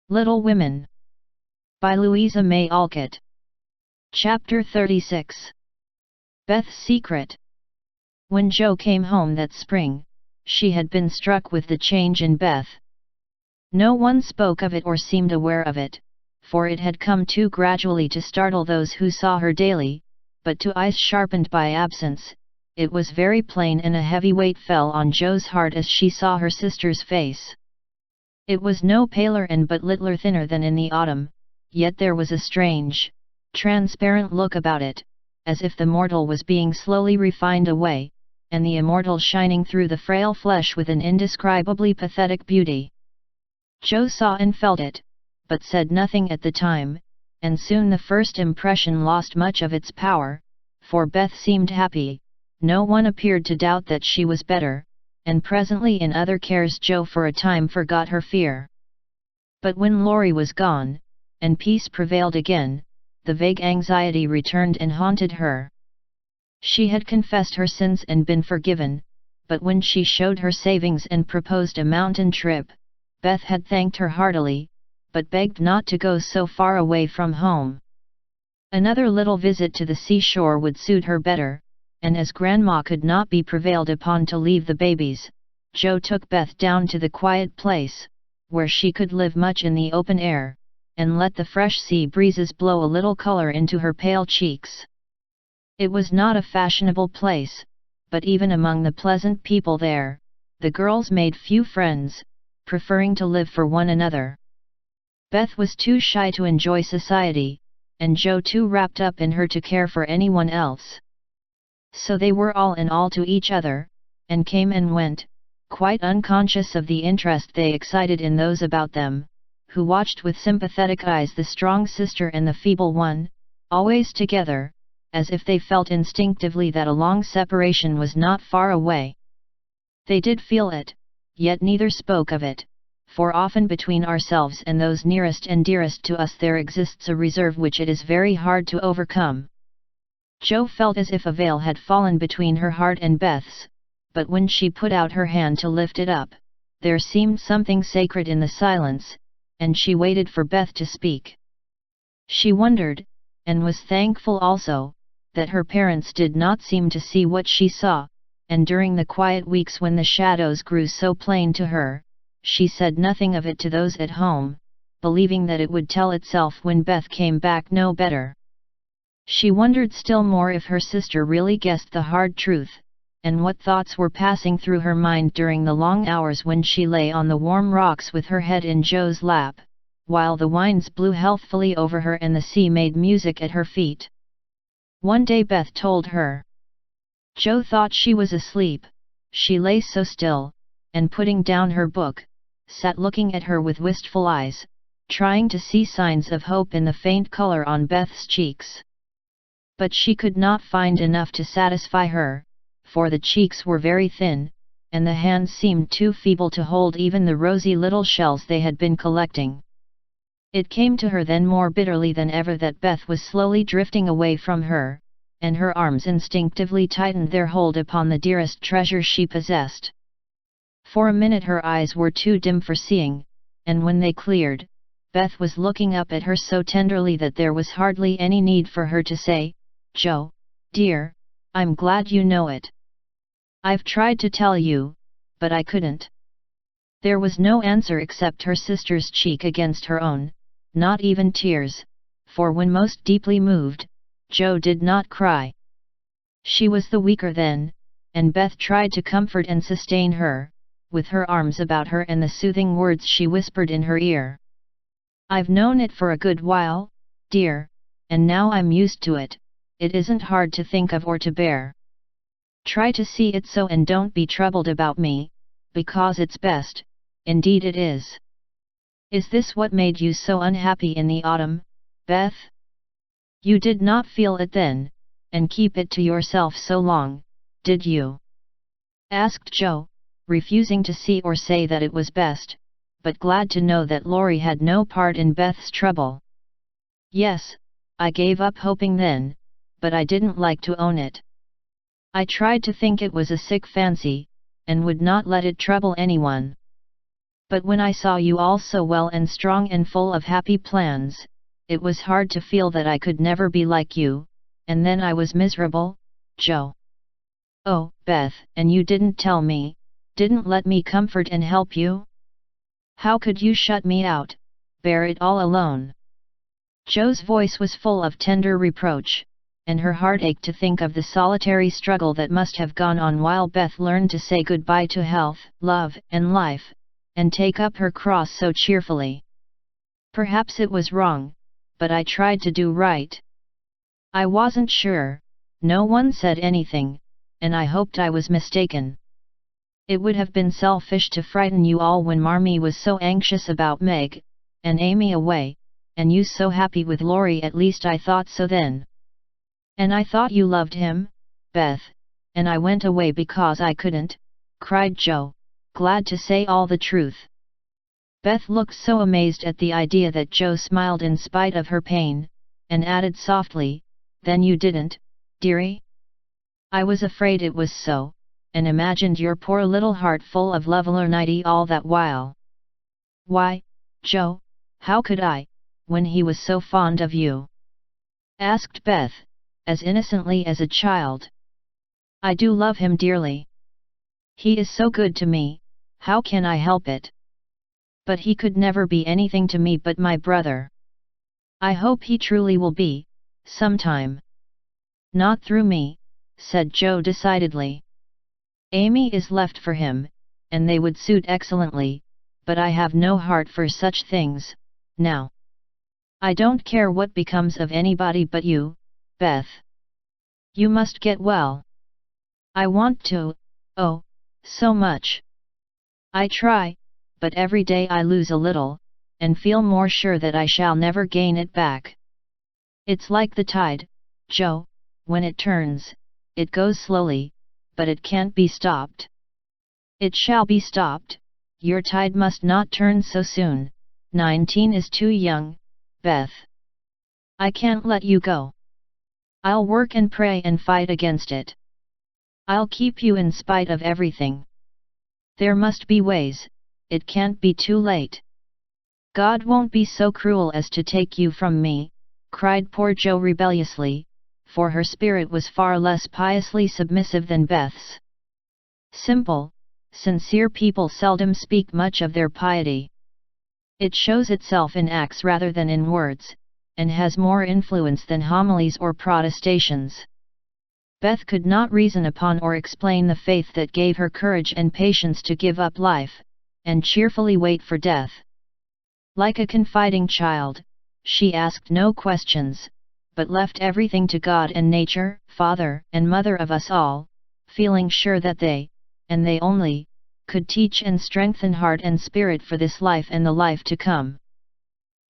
Little Women by Louisa May Alcott. Chapter 36. Beth's Secret. When Jo came home that spring, she had been struck with the change in Beth. No one spoke of it or seemed aware of it, for it had come too gradually to startle those who saw her daily, but to eyes sharpened by absence, it was very plain, and a heavy weight fell on Jo's heart as she saw her sister's face. It was no paler and but littler thinner than in the autumn, yet there was a strange, transparent look about it, as if the mortal was being slowly refined away, and the immortal shining through the frail flesh with an indescribably pathetic beauty. Jo saw and felt it, but said nothing at the time, and soon the first impression lost much of its power, for Beth seemed happy, no one appeared to doubt that she was better, and presently in other cares Jo for a time forgot her fear. But when Laurie was gone, and peace prevailed again, the vague anxiety returned and haunted her. She had confessed her sins and been forgiven, but when she showed her savings and proposed a mountain trip, Beth had thanked her heartily, but begged not to go so far away from home. Another little visit to the seashore would suit her better, and as Grandma could not be prevailed upon to leave the babies, Jo took Beth down to the quiet place, where she could live much in the open air, and let the fresh sea breezes blow a little color into her pale cheeks. It was not a fashionable place, but even among the pleasant people there, the girls made few friends, preferring to live for one another. Beth was too shy to enjoy society, and Jo too wrapped up in her to care for anyone else. So they were all in all to each other, and came and went, quite unconscious of the interest they excited in those about them, who watched with sympathetic eyes the strong sister and the feeble one, always together, as if they felt instinctively that a long separation was not far away. They did feel it, yet neither spoke of it, for often between ourselves and those nearest and dearest to us there exists a reserve which it is very hard to overcome. Jo felt as if a veil had fallen between her heart and Beth's, but when she put out her hand to lift it up, there seemed something sacred in the silence, and she waited for Beth to speak. She wondered, and was thankful also, that her parents did not seem to see what she saw, and during the quiet weeks when the shadows grew so plain to her, she said nothing of it to those at home, believing that it would tell itself when Beth came back no better. She wondered still more if her sister really guessed the hard truth, and what thoughts were passing through her mind during the long hours when she lay on the warm rocks with her head in Jo's lap, while the winds blew healthfully over her and the sea made music at her feet. One day Beth told her. Jo thought she was asleep. She lay so still, and putting down her book, sat looking at her with wistful eyes, trying to see signs of hope in the faint color on Beth's cheeks. But she could not find enough to satisfy her, for the cheeks were very thin, and the hands seemed too feeble to hold even the rosy little shells they had been collecting. It came to her then more bitterly than ever that Beth was slowly drifting away from her, and her arms instinctively tightened their hold upon the dearest treasure she possessed. For a minute her eyes were too dim for seeing, and when they cleared, Beth was looking up at her so tenderly that there was hardly any need for her to say, "Jo, dear, I'm glad you know it. I've tried to tell you, but I couldn't." There was no answer except her sister's cheek against her own, not even tears, for when most deeply moved, Jo did not cry. She was the weaker then, and Beth tried to comfort and sustain her, with her arms about her and the soothing words she whispered in her ear. "I've known it for a good while, dear, and now I'm used to it. It isn't hard to think of or to bear. Try to see it so and don't be troubled about me, because it's best, indeed it is." Is this what made you so unhappy in the autumn, Beth? You did not feel it then, and keep it to yourself so long, did you? Asked Jo, refusing to see or say that it was best, but glad to know that Laurie had no part in Beth's trouble. "Yes, I gave up hoping then, but I didn't like to own it. I tried to think it was a sick fancy, and would not let it trouble anyone. But when I saw you all so well and strong and full of happy plans, it was hard to feel that I could never be like you, and then I was miserable, Joe. Oh, Beth, and you didn't tell me, didn't let me comfort and help you? How could you shut me out, bear it all alone? Joe's voice was full of tender reproach, and her heart ached to think of the solitary struggle that must have gone on while Beth learned to say goodbye to health, love, and life, and take up her cross so cheerfully. Perhaps it was wrong, but I tried to do right. I wasn't sure, no one said anything, and I hoped I was mistaken. It would have been selfish to frighten you all when Marmee was so anxious about Meg, and Amy away, and you so happy with Laurie. At least I thought so then. And I thought you loved him, Beth, and I went away because I couldn't, cried Joe, glad to say all the truth. Beth looked so amazed at the idea that Joe smiled in spite of her pain, and added softly, then you didn't, dearie? I was afraid it was so, and imagined your poor little heart full of lovelinity all that while. Why, Joe, how could I, when he was so fond of you? Asked Beth, as innocently as a child. I do love him dearly. He is so good to me, how can I help it? But he could never be anything to me but my brother. I hope he truly will be, sometime. Not through me, said Joe decidedly. Amy is left for him, and they would suit excellently, but I have no heart for such things, now. I don't care what becomes of anybody but you, Beth. You must get well. I want to, oh, so much. I try, but every day I lose a little, and feel more sure that I shall never gain it back. It's like the tide, Joe, when it turns, it goes slowly, but it can't be stopped. It shall be stopped, your tide must not turn so soon, 19 is too young, Beth. I can't let you go. I'll work and pray and fight against it. I'll keep you in spite of everything. There must be ways, it can't be too late. God won't be so cruel as to take you from me, cried poor Joe rebelliously, for her spirit was far less piously submissive than Beth's. Simple, sincere people seldom speak much of their piety. It shows itself in acts rather than in words, and has more influence than homilies or protestations. Beth could not reason upon or explain the faith that gave her courage and patience to give up life, and cheerfully wait for death. Like a confiding child, she asked no questions, but left everything to God and nature, Father and Mother of us all, feeling sure that they, and they only, could teach and strengthen heart and spirit for this life and the life to come.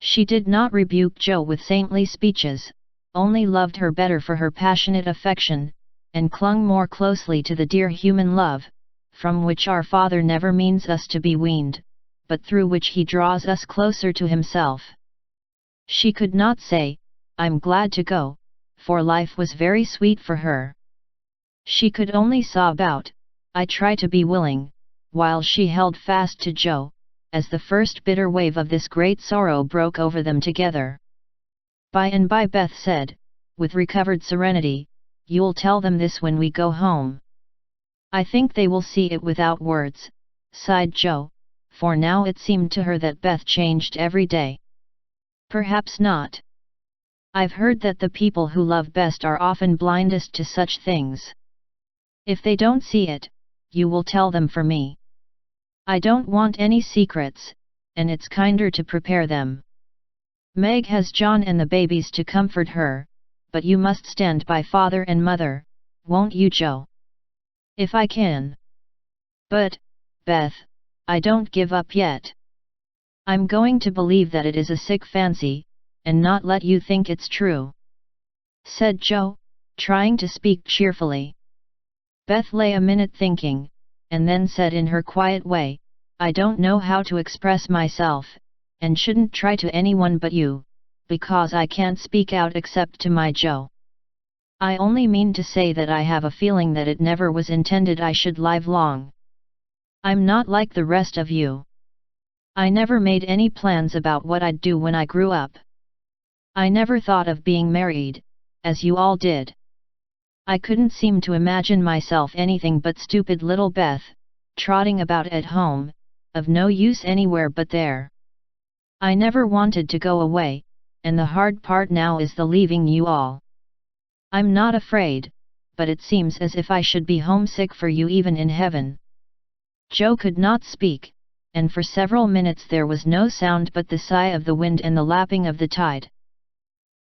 She did not rebuke Joe with saintly speeches, only loved her better for her passionate affection, and clung more closely to the dear human love, from which our Father never means us to be weaned, but through which He draws us closer to Himself. She could not say, I'm glad to go, for life was very sweet for her. She could only sob out, I try to be willing, while she held fast to Joe, as the first bitter wave of this great sorrow broke over them together. By and by Beth said, with recovered serenity, you'll tell them this when we go home. I think they will see it without words, sighed Joe, for now it seemed to her that Beth changed every day. Perhaps not. I've heard that the people who love best are often blindest to such things. If they don't see it, you will tell them for me. I don't want any secrets, and it's kinder to prepare them. Meg has John and the babies to comfort her, but you must stand by Father and Mother, won't you, Joe? If I can. But, Beth, I don't give up yet. I'm going to believe that it is a sick fancy, and not let you think it's true, said Joe, trying to speak cheerfully. Beth lay a minute thinking, and then said in her quiet way, I don't know how to express myself, and shouldn't try to anyone but you, because I can't speak out except to my Joe. I only mean to say that I have a feeling that it never was intended I should live long. I'm not like the rest of you. I never made any plans about what I'd do when I grew up. I never thought of being married, as you all did. I couldn't seem to imagine myself anything but stupid little Beth, trotting about at home, of no use anywhere but there. I never wanted to go away, and the hard part now is the leaving you all. I'm not afraid, but it seems as if I should be homesick for you even in heaven." Joe could not speak, and for several minutes there was no sound but the sigh of the wind and the lapping of the tide.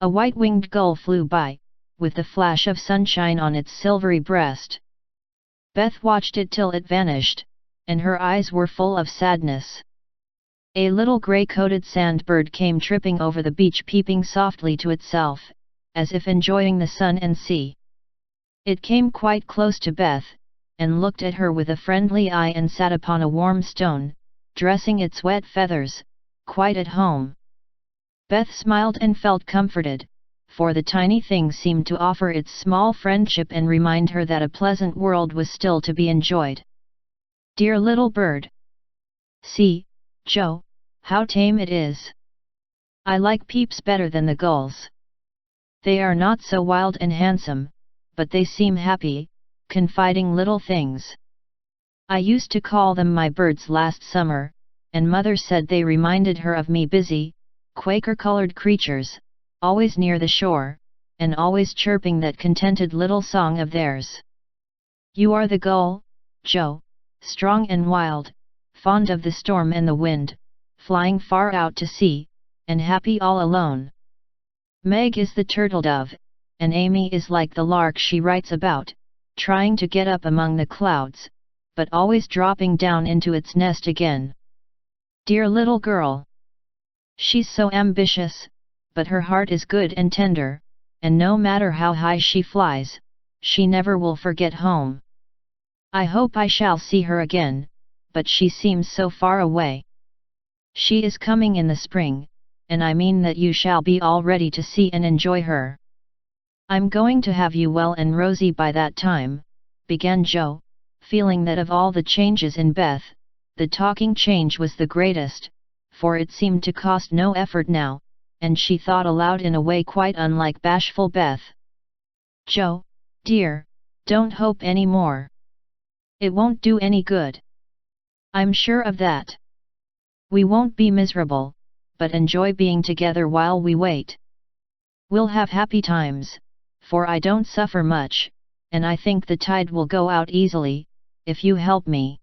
A white-winged gull flew by, with the flash of sunshine on its silvery breast. Beth watched it till it vanished, and her eyes were full of sadness. A little grey-coated sandbird came tripping over the beach, peeping softly to itself, as if enjoying the sun and sea. It came quite close to Beth, and looked at her with a friendly eye and sat upon a warm stone, dressing its wet feathers, quite at home. Beth smiled and felt comforted, for the tiny thing seemed to offer its small friendship and remind her that a pleasant world was still to be enjoyed. "Dear little bird! See, Joe, how tame it is. I like Peeps better than the gulls. They are not so wild and handsome, but they seem happy, confiding little things. I used to call them my birds last summer, and Mother said they reminded her of me, busy, Quaker-colored creatures, always near the shore, and always chirping that contented little song of theirs. You are the gull, Joe, strong and wild, fond of the storm and the wind, flying far out to sea, and happy all alone. Meg is the turtle dove, and Amy is like the lark she writes about, trying to get up among the clouds, but always dropping down into its nest again. Dear little girl! She's so ambitious, but her heart is good and tender, and no matter how high she flies, she never will forget home. I hope I shall see her again, but she seems so far away. She is coming in the spring, and I mean that you shall be all ready to see and enjoy her. I'm going to have you well and rosy by that time," began Joe, feeling that of all the changes in Beth, the talking change was the greatest, for it seemed to cost no effort now, and she thought aloud in a way quite unlike bashful Beth. "Joe, dear, don't hope any more. It won't do any good. I'm sure of that. We won't be miserable, but enjoy being together while we wait. We'll have happy times, for I don't suffer much, and I think the tide will go out easily, if you help me."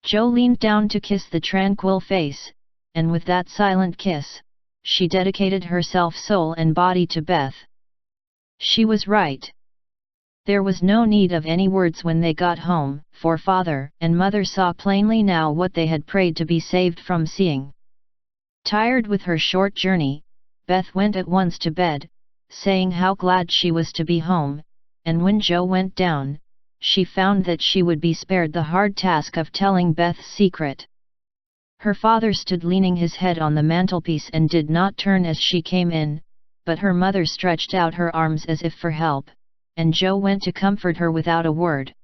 Joe leaned down to kiss the tranquil face, and with that silent kiss, she dedicated herself soul and body to Beth. She was right. There was no need of any words when they got home, for Father and Mother saw plainly now what they had prayed to be saved from seeing. Tired with her short journey, Beth went at once to bed, saying how glad she was to be home, and when Joe went down, she found that she would be spared the hard task of telling Beth's secret. Her father stood leaning his head on the mantelpiece and did not turn as she came in, but her mother stretched out her arms as if for help, and Joe went to comfort her without a word.